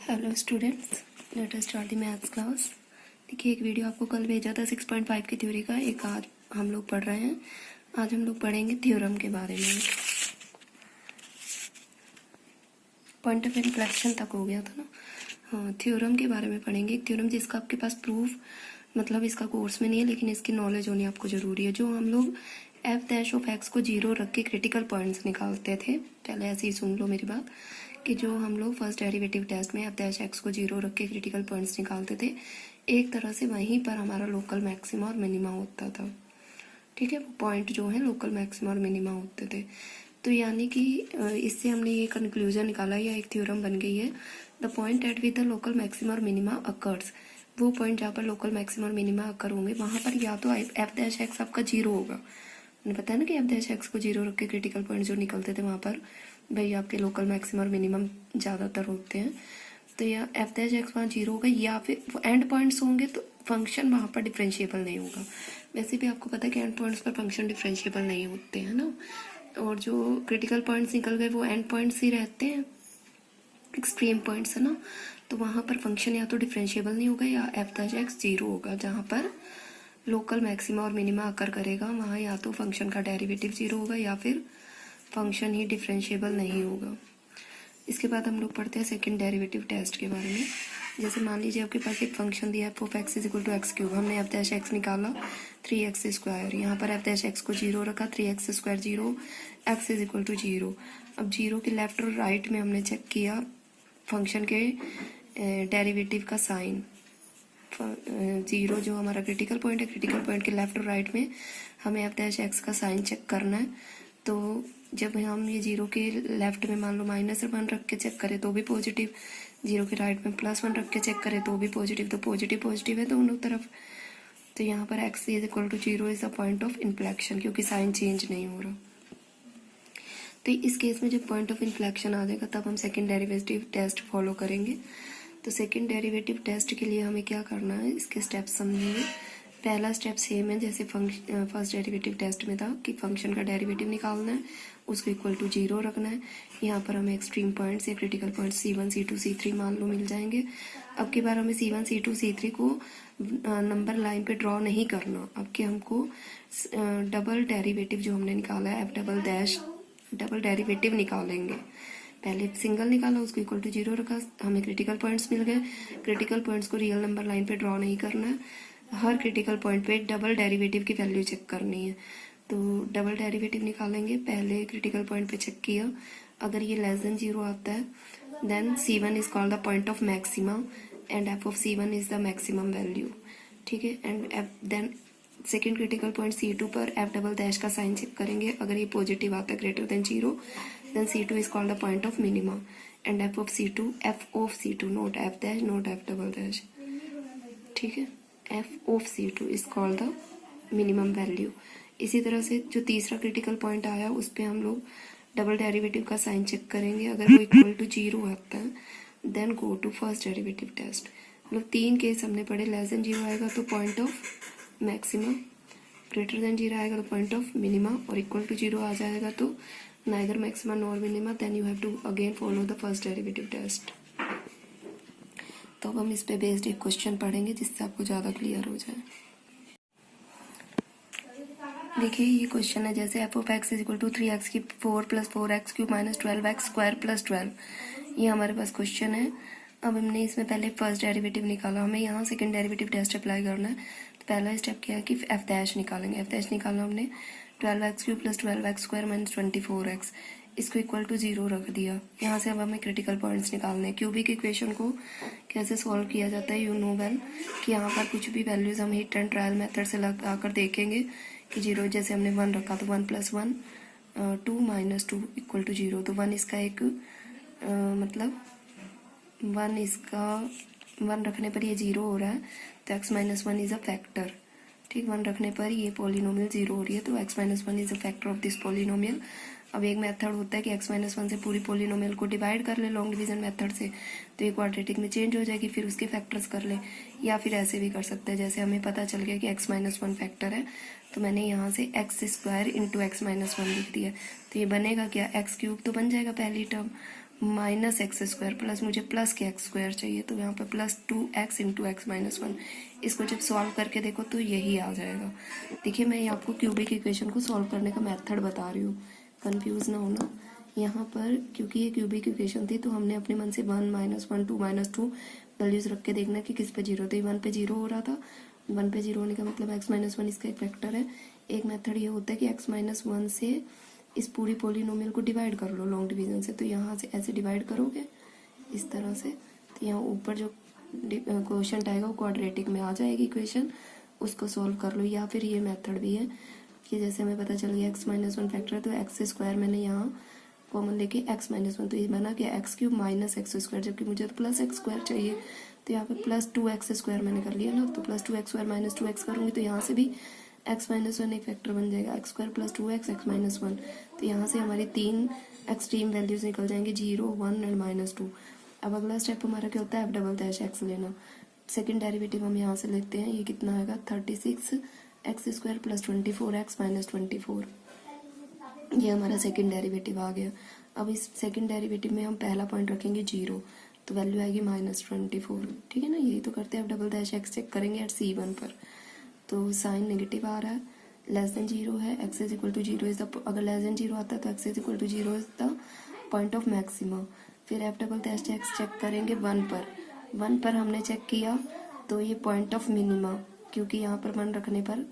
Hello students, let us start the maths class. देखिए, एक video आपको कल भेजा था 6.5 की थ्योरी का, एक आज हम लोग पढ़ रहे हैं। आज हम लोग पढ़ेंगे थ्योरम के बारे में। पॉइंट ऑफ इन्फ्लेक्शन तक हो गया था ना। हाँ, थ्योरम के बारे में पढ़ेंगे। एक थ्योरम जिसका आपके पास प्रूफ मतलब इसका कोर्स में नहीं है, लेकिन इसकी नॉलेज होनी आपको ज़रूरी है। जो हम लोग एफ डैश ऑफ एक्स को जीरो रख के क्रिटिकल पॉइंट्स निकालते थे। पहले ऐसे ही सुन लो मेरी बात कि जो हम लोग फर्स्ट डेरिवेटिव टेस्ट में एफ डैश एक्स को जीरो रख के क्रिटिकल पॉइंट्स निकालते थे, एक तरह से वहीं पर हमारा लोकल मैक्सिमा और मिनिमा होता था। ठीक है, वो पॉइंट जो है लोकल मैक्सिमा और मिनिमा होते थे। तो यानी कि इससे हमने ये कंक्लूजन निकाला या एक थ्योरम बन गई है, the point at with the local maxima और मिनिमा अकर्स। वो पॉइंट जहाँ पर लोकल मैक्सिमा और मिनिमा अकर होंगे, वहाँ पर या तो एफ डैश एक्स आपका जीरो होगा। मैंने बताया ना कि एफ डैश एक्स को जीरो रख के क्रिटिकल पॉइंट जो निकलते थे, वहाँ पर भाई आपके लोकल मैक्सिमा और मिनिमम ज़्यादातर होते हैं। तो या एफ डैश एक्स वहाँ जीरो होगा, या फिर एंड पॉइंट्स होंगे तो फंक्शन वहाँ पर डिफरेंशिएबल नहीं होगा। वैसे भी आपको पता है कि एंड पॉइंट्स पर फंक्शन डिफरेंशिएबल नहीं होते हैं ना। और जो क्रिटिकल पॉइंट्स निकल गए वो एंड पॉइंट्स ही रहते हैं, एक्सट्रीम पॉइंट्स है ना। तो वहाँ पर फंक्शन या तो डिफरेंशिएबल नहीं होगा या एफ डैश एक्स जीरो होगा। जहाँ पर लोकल मैक्सिमा और मिनिमा अकर करेगा, वहाँ या तो फंक्शन का डेरिवेटिव जीरो होगा या फिर फंक्शन ही डिफरेंशिएबल नहीं होगा। इसके बाद हम लोग पढ़ते हैं सेकंड डेरिवेटिव टेस्ट के बारे में। जैसे मान लीजिए आपके पास एक फंक्शन दिया है F of x is equal to x cube. हमने एफ डैश एक्स निकाला 3x स्क्वायर, यहाँ पर एफ डैश एक्स को जीरो रखा, 3x square zero, x is equal to zero. अब जीरो के लेफ्ट और राइट में हमने चेक किया फंक्शन के डेरिवेटिव का साइन। जीरो जो हमारा क्रिटिकल पॉइंट है, क्रिटिकल पॉइंट के लेफ्ट और राइट में हमें एफ डैश एक्स का साइन चेक करना है। तो जब हम ये जीरो के लेफ्ट में मान लो -1 रख के चेक करें तो भी पॉजिटिव, जीरो के राइट में +1 रख के चेक करें तो भी पॉजिटिव, तो पॉजिटिव पॉजिटिव है दोनों तरफ। तो यहाँ पर x is equal to zero is the point of inflection, क्योंकि साइन चेंज नहीं हो रहा। तो इस केस में जब पॉइंट ऑफ इन्फ्लेक्शन आ जाएगा तब हम सेकेंड डेरिवेटिव टेस्ट फॉलो करेंगे। तो सेकेंड डेरिवेटिव टेस्ट के लिए हमें क्या करना है, इसके स्टेप्स समझेंगे। पहला स्टेप सेम है जैसे फर्स्ट डेरिवेटिव टेस्ट में था कि फंक्शन का डेरिवेटिव निकालना है, उसको इक्वल टू जीरो रखना है। यहाँ पर हमें एक्सट्रीम पॉइंट्स या critical points C1 C2 C3 मान लो मिल जाएंगे। अब की बार हमें C1 C2 C3 को नंबर लाइन पे ड्रॉ नहीं करना। अब के हमको डबल डेरिवेटिव जो हमने निकाला है F double dash double derivative निकालेंगे। पहले सिंगल निकाला, उसको इक्वल टू जीरो रखा, हमें क्रिटिकल पॉइंट्स मिल गए। क्रिटिकल पॉइंट्स को रियल नंबर लाइन पे ड्रॉ नहीं करना है, हर क्रिटिकल पॉइंट पे डबल डेरिवेटिव की वैल्यू चेक करनी है। तो डबल डेरिवेटिव निकालेंगे। पहले क्रिटिकल पॉइंट पे चेक किया, अगर ये लेस देन जीरो आता है then C1 is called the point of maxima and f of C1 is the maximum value. ठीक है, and then second critical point C2 पर एफ डबल डैश का साइन चेक करेंगे। अगर ये पॉजिटिव आता है greater than zero then C2 is called the point of minima and f of C2 not f dash not f double dash. ठीक है, F of C2 is called the minimum value. इसी तरह से जो तीसरा critical point आया उस पर हम लोग डबल डेरिवेटिव का साइन चेक करेंगे। अगर वो इक्वल टू जीरो आता है then go to first derivative test. मतलब 3 केस हमने पढ़े, लेस देन जीरो आएगा तो point of maxima, greater than zero आएगा तो पॉइंट ऑफ मिनिमा, और इक्वल टू जीरो आ जाएगा तो neither maxima nor minima, then you have to again follow the first derivative test. तो अब हम इस पे बेस्ड एक क्वेश्चन पढ़ेंगे जिससे आपको ज़्यादा क्लियर हो जाए। देखिए, ये क्वेश्चन है जैसे f of x is equal to 3x की 4 + 4x cube minus 12x square plus 12। ये हमारे पास क्वेश्चन है। अब हमने इसमें पहले फर्स्ट डेरिवेटिव निकाला, हमें यहाँ सेकंड डेरिवेटिव टेस्ट अप्लाई करना है। तो पहला स्टेप क्या है कि एफ डैश निकालेंगे। एफ डैश निकालना हमने 12x cube plus 12x square minus 24x, इसको इक्वल टू जीरो रख दिया। यहाँ से अब हमें क्रिटिकल पॉइंट्स निकालने हैं। क्यूबिक इक्वेशन को कैसे सॉल्व किया जाता है, यू नो वेल कि यहाँ पर कुछ भी वैल्यूज हम हिट एंड ट्रायल मेथड से लगाकर देखेंगे कि जीरो, जैसे हमने 1 रखा तो 1 + 1 2 - 2 इक्वल टू जीरो। तो 1 इसका एक मतलब 1 इसका 1 रखने पर ये जीरो हो रहा है, तो x - 1 इज अ फैक्टर। ठीक, 1 रखने पर ये पॉलिनोमियल जीरो हो रही है, तो x - 1 is a factor of this polynomial. अब एक मेथड होता है कि x - 1 से पूरी पॉलिनोमियल को डिवाइड कर ले लॉन्ग डिवीजन मेथड से, तो ये क्वाड्रेटिक में चेंज हो जाएगी, फिर उसके फैक्टर्स कर ले। या फिर ऐसे भी कर सकते हैं, जैसे हमें पता चल गया कि x - 1 फैक्टर है, तो मैंने यहाँ से x² × x - 1 लिख दिया। तो ये बनेगा क्या, x³ तो बन जाएगा पहली term, minus x square plus मुझे प्लस के एक्स स्क्वायर चाहिए, तो यहाँ पे plus 2x into x minus 1। इसको जब सॉल्व करके देखो तो यही आ जाएगा। देखिए मैं आपको क्यूबिक इक्वेशन को सॉल्व करने का मेथड बता रही हूँ, कंफ्यूज ना होना। यहाँ पर क्योंकि ये क्यूबिक इक्वेशन थी तो हमने अपने मन से 1 माइनस 1 2 माइनस 2 वैल्यूज रख के देखना कि किस पे जीरो, तो 1 पे जीरो हो रहा था। 1 पे जीरो होने का मतलब एक्स माइनस 1 इसका एक फैक्टर है। एक मेथड ये होता है कि एक्स माइनस 1 से इस पूरी पोलिनोमियल को डिवाइड कर लो लॉन्ग डिवीजन से, तो यहाँ से ऐसे डिवाइड करोगे इस तरह से, तो यहाँ ऊपर जो क्वोशंट आएगा वो क्वाड्रेटिक में आ जाएगी इक्वेशन, उसको सॉल्व कर लो। या फिर ये मेथड भी है कि जैसे हमें पता चल गया एक्स माइनस 1 फैक्टर, तो एक्स स्क्वायर मैंने यहाँ कॉमन लेके एक्स माइनस 1, तो ये बना क्या x cube minus x square, जबकि मुझे तो प्लस एक्स स्क्वायर चाहिए, तो यहाँ पे प्लस 2x स्क्वायर मैंने कर लिया ना, तो plus 2x square minus 2x करूँगी तो यहाँ से भी x माइनस 1 एक फैक्टर बन जाएगा, x square plus 2x x minus 1, तो यहाँ से हमारी 3 एक्सट्रीम वैल्यूज निकल जाएंगे 0 1 एंड -2। अब अगला स्टेप हमारा क्या होता है, f डबल डैश x लेना। सेकेंड डेरिवेटिव हम यहाँ से लेते हैं, ये कितना आएगा 36 x square plus 24x minus 24, ये हमारा सेकेंड डेरिवेटिव आ गया। अब इस सेकेंड डेरिवेटिव में हम पहला पॉइंट रखेंगे 0, तो वैल्यू आएगी -24, ठीक है ना। यही तो करते हैं, f double dash x check करेंगे एट C1 पर, तो साइन नेगेटिव आ रहा है, लेस देन 0 है, x is equal to 0 is the, अगर लेस देन 0 आता है तो x is equal to 0 is the point of maxima. फिर f double dash x check करेंगे 1 पर हमने चेक किया तो ये पॉइंट ऑफ मिनिमा, क्योंकि यहाँ पर 1 रखने पर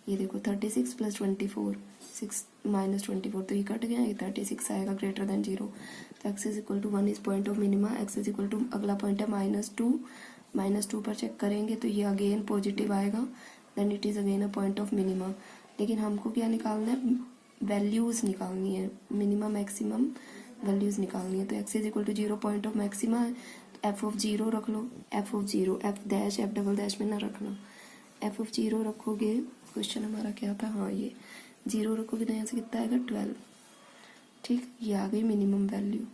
ये देखो 36 प्लस 24 6 माइनस 24, तो ये कट गया, ये 36 आएगा ग्रेटर देन 0, तो x is equal to 1 is point of minima. x is equal to अगला पॉइंट है -2 पर चेक करेंगे तो ये अगेन पॉजिटिव आएगा, then it is again a point of minima. लेकिन हमको क्या निकालना है, वैल्यूज निकालनी है, मिनिमम मैक्सिमम वैल्यूज निकालनी है। तो x is equal to 0 point of maxima है, एफ ऑफ 0 रख लो, F of 0 F dash F double dash में ना रखना, एफ ऑफ 0 रखोगे, क्वेश्चन हमारा क्या था, हाँ ये 0 रखोगे तो यहाँ से कितना आएगा 12, ठीक, ये आ गई minimum value,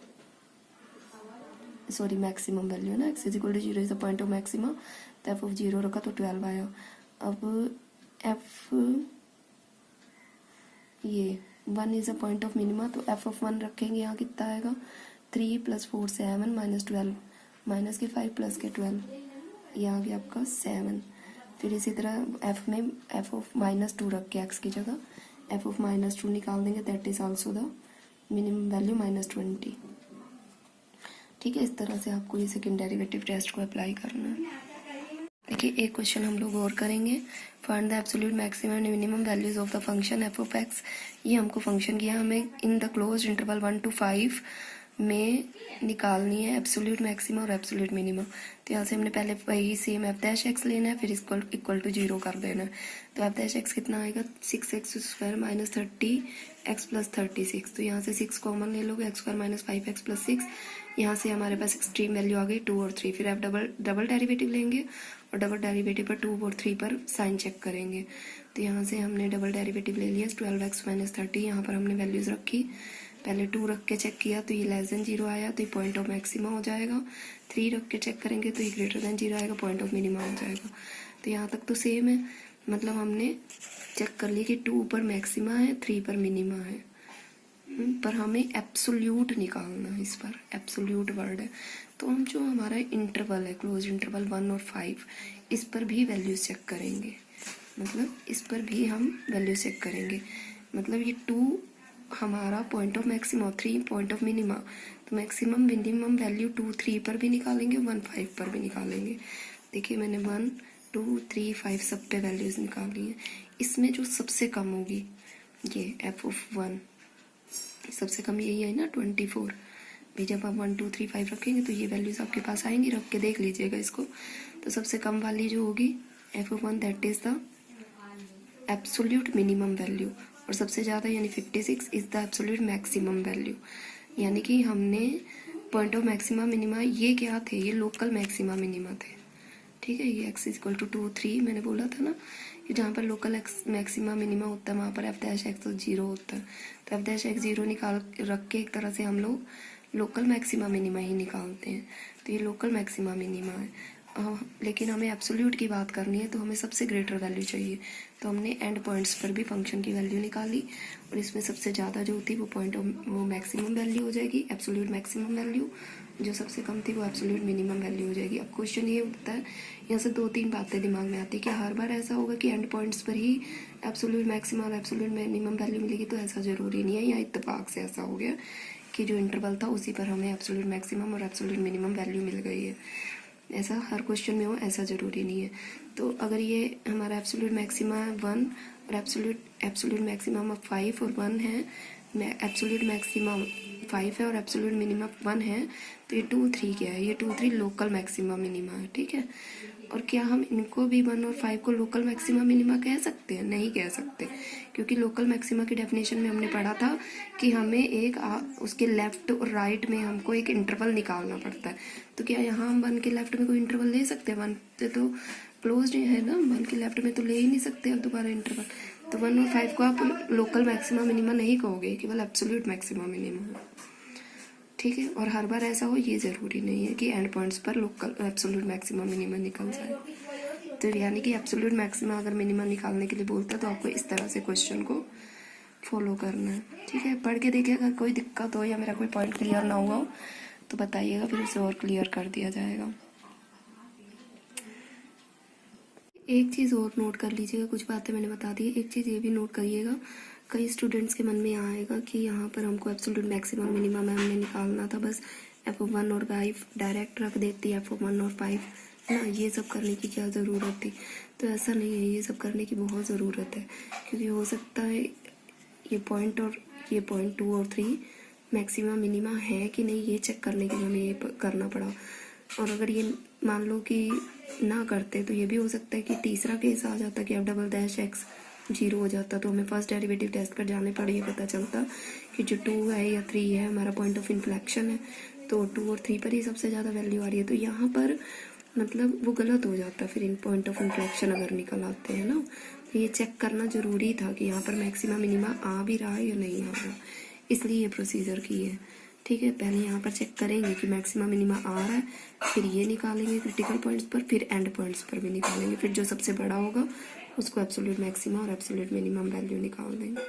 sorry maximum value है ना, x is equal to 0 is the point of maxima, तो एफ ऑफ 0 रखा तो 12 आया। अब एफ ये 1 is a point of minima, तो एफ ऑफ 1 रखेंगे, यहाँ कितना आएगा 3 + 4 7 -12 माइनस के 5 प्लस के 12, ये आ गया आपका 7। फिर इसी तरह f में f ऑफ -2 रख के x की जगह f ऑफ -2 निकाल देंगे, that is also the minimum value -20, ठीक है। इस तरह से आपको ये सेकेंड डेरिवेटिव टेस्ट को अप्लाई करना है। देखिए एक क्वेश्चन हम लोग और करेंगे, find the absolute maximum and minimum values of the function f of x। ये हमको फंक्शन किया, हमें in the closed interval 1 to 5 में निकालनी है एब्सोल्यूट मैक्सिमा और एब्सोल्यूट मिनिमा। तो यहाँ से हमने पहले वही सेम एफ डैश एक्स लेना है, फिर इसको इक्वल टू 0 कर देना है। तो एफ डैश एक्स कितना आएगा 6x square minus 30x plus 36, तो यहाँ से 6 कॉमन ले लोगे, x square minus 5x plus 6, यहाँ से हमारे पास एक्सट्रीम वैल्यू आ गई 2 और 3। फिर आप डबल डेरिवेटिव लेंगे और डबल डेरिवेटिव पर 2 और 3 पर साइन चेक करेंगे। तो यहाँ से हमने डबल डेरिवेटिव ले लिया 12x माइनस 30, यहाँ पर हमने वैल्यूज रखी, पहले 2 रख के चेक किया तो ये लेस देन 0 आया, तो ये पॉइंट ऑफ मैक्सिमा हो जाएगा। 3 रख के चेक करेंगे तो ये ग्रेटर देन 0 आएगा, पॉइंट ऑफ मिनिमा हो जाएगा। तो यहाँ तक तो सेम है, मतलब हमने चेक कर लिया कि 2 पर मैक्सिमा है, 3 पर मिनिमा है, पर हमें एब्सोल्यूट निकालना है, इस पर एब्सोल्यूट वर्ड है। तो हम जो हमारा इंटरवल है क्लोज इंटरवल 1 और 5, इस पर भी वैल्यूज चेक करेंगे, मतलब इस पर भी हम वैल्यूज चेक करेंगे। मतलब ये 2 हमारा पॉइंट ऑफ मैक्सिमा और 3 पॉइंट ऑफ मिनिमा, तो मैक्सिमम मिनिमम वैल्यू 2 3 पर भी निकालेंगे, 1 5 पर भी निकालेंगे। देखिए मैंने 1 2 3 5 सब पे वैल्यूज निकाली है। इसमें जो सबसे कम होगी ये एफ ऑफ 1, सबसे कम यही है ना 24, भी जब आप 1 2 3 5 रखेंगे तो ये वैल्यूज आपके पास आएंगी, रख के देख लीजिएगा इसको। तो सबसे कम वाली जो होगी F of 1 that is the absolute minimum value, और सबसे ज़्यादा यानी 56 is the absolute maximum value. यानी कि हमने पॉइंट ऑफ मैक्सिमा मिनिमा ये क्या थे, ये लोकल मैक्सिमा मिनिमा थे, ठीक है। ये x इक्वल टू 2 3 मैंने बोला था ना, कि जहाँ पर लोकल मैक्सिमा मिनिमा होता है वहाँ पर एफ डैश एक्स 0 होता है। तो एफ डैश एक्स 0 निकाल रख के एक तरह से हम लोग लोकल मैक्सिमा मिनिमा ही निकालते हैं। तो ये लोकल मैक्सिमा मिनिमा है। लेकिन हमें एब्सोल्यूट की बात करनी है तो हमें सबसे ग्रेटर वैल्यू चाहिए। तो हमने एंड पॉइंट्स पर भी फंक्शन की वैल्यू निकाली और इसमें सबसे ज़्यादा जो होती वो पॉइंट वो मैक्सिमम वैल्यू हो जाएगी, एब्सोल्यूट मैक्सिमम वैल्यू। जो सबसे कम थी वो एब्सोल्यूट मिनिमम वैल्यू हो जाएगी। अब क्वेश्चन ये उठता है, यहाँ से 2-3 बातें दिमाग में आती है कि हर बार ऐसा होगा कि एंड पॉइंट्स पर ही एब्सोल्यूट मैक्सिमम और एब्सोल्यूट मिनिमम वैल्यू मिलेगी, तो ऐसा ज़रूरी नहीं है। या इत्तेफाक से ऐसा हो गया कि जो इंटरवल था उसी पर हमें एब्सोल्यूट मैक्सिमम और एब्सोल्यूट मिनिमम वैल्यू मिल गई है। ऐसा हर क्वेश्चन में हो ऐसा ज़रूरी नहीं है। तो अगर ये हमारा एब्सोल्यूट मैक्सिमा 1 और एब्सोल्यूट मैक्सिमम 5 और 1 है, एब्सोल्यूट मैक्सिमम 5 है और एब्सोल्यूट मिनिमम 1 है, तो ये 2 3 क्या है? ये 2 3 लोकल मैक्सिमा मिनिमा है, ठीक है। और क्या हम इनको भी 1 और 5 को लोकल मैक्सिमा मिनिमा कह सकते हैं? नहीं कह सकते, क्योंकि लोकल मैक्सिमा की डेफिनेशन में हमने पढ़ा था कि हमें एक उसके लेफ्ट और राइट में हमको एक इंटरवल निकालना पड़ता है। तो क्या यहाँ हम 1 के लेफ्ट में कोई इंटरवल ले सकते हैं? 1 से तो क्लोज है ना, 1 के लेफ्ट में तो ले ही नहीं सकते अब दोबारा इंटरवल। तो 1 और 5 को आप लोकल मैक्सिमा मिनिमा नहीं कहोगे, केवल एब्सोल्यूट मैक्सिमा मिनिमा, ठीक है। और हर बार ऐसा हो ये ज़रूरी नहीं है कि एंड पॉइंट्स पर लोकल एब्सोल्यूट मैक्सिमा मिनिमा निकल जाए। तो यानी कि एब्सोल्यूट मैक्सिमा अगर मिनिमा निकालने के लिए बोलता है तो आपको इस तरह से क्वेश्चन को फॉलो करना है, ठीक है। पढ़ के देखिए, अगर कोई दिक्कत हो या मेरा कोई पॉइंट क्लियर ना हुआ हो तो बताइएगा, फिर उसे और क्लियर कर दिया जाएगा। एक चीज़ और नोट कर लीजिएगा, कुछ बातें मैंने बता दी, एक चीज़ ये भी नोट करिएगा, कई स्टूडेंट्स के मन में आएगा कि यहाँ पर हमको एब्सोल्यूट मैक्सिमम मिनिमम हमने निकालना था, बस f1 और 5 डायरेक्ट रख देती है, f1 और 5 ना, ये सब करने की क्या ज़रूरत थी? तो ऐसा नहीं है, ये सब करने की बहुत ज़रूरत है, क्योंकि हो सकता है ये पॉइंट और ये पॉइंट 2 और 3 मैक्सिमम मिनिमा है कि नहीं, ये चेक करने के लिए हमें ये करना पड़ा। और अगर ये मान लो कि ना करते तो ये भी हो सकता है कि तीसरा केस आ जाता कि f'(x) 0 हो जाता, तो हमें फर्स्ट डेरिवेटिव टेस्ट पर जाने पड़े, ये पता चलता कि जो 2 है या 3 है हमारा पॉइंट ऑफ इन्फ्लेक्शन है, तो 2 और 3 पर ही सबसे ज़्यादा वैल्यू आ रही है, तो यहाँ पर मतलब वो गलत हो जाता फिर इन पॉइंट ऑफ इन्फ्लेक्शन अगर निकल आते हैं ना। ये चेक करना ज़रूरी था कि यहाँ पर मैक्सिमा मिनिमा आ भी रहा है या नहीं आ रहा, इसलिए ये प्रोसीजर की है, ठीक है। पहले यहाँ पर चेक करेंगे कि मैक्सिमा मिनिमा आ रहा है, फिर ये निकालेंगे क्रिटिकल पॉइंट्स पर, फिर एंड पॉइंट्स पर भी निकालेंगे, फिर जो सबसे बड़ा होगा उसको एब्सोल्यूट मैक्सिमा और एब्सोल्यूट मिनिमम वैल्यू निकाल देंगे।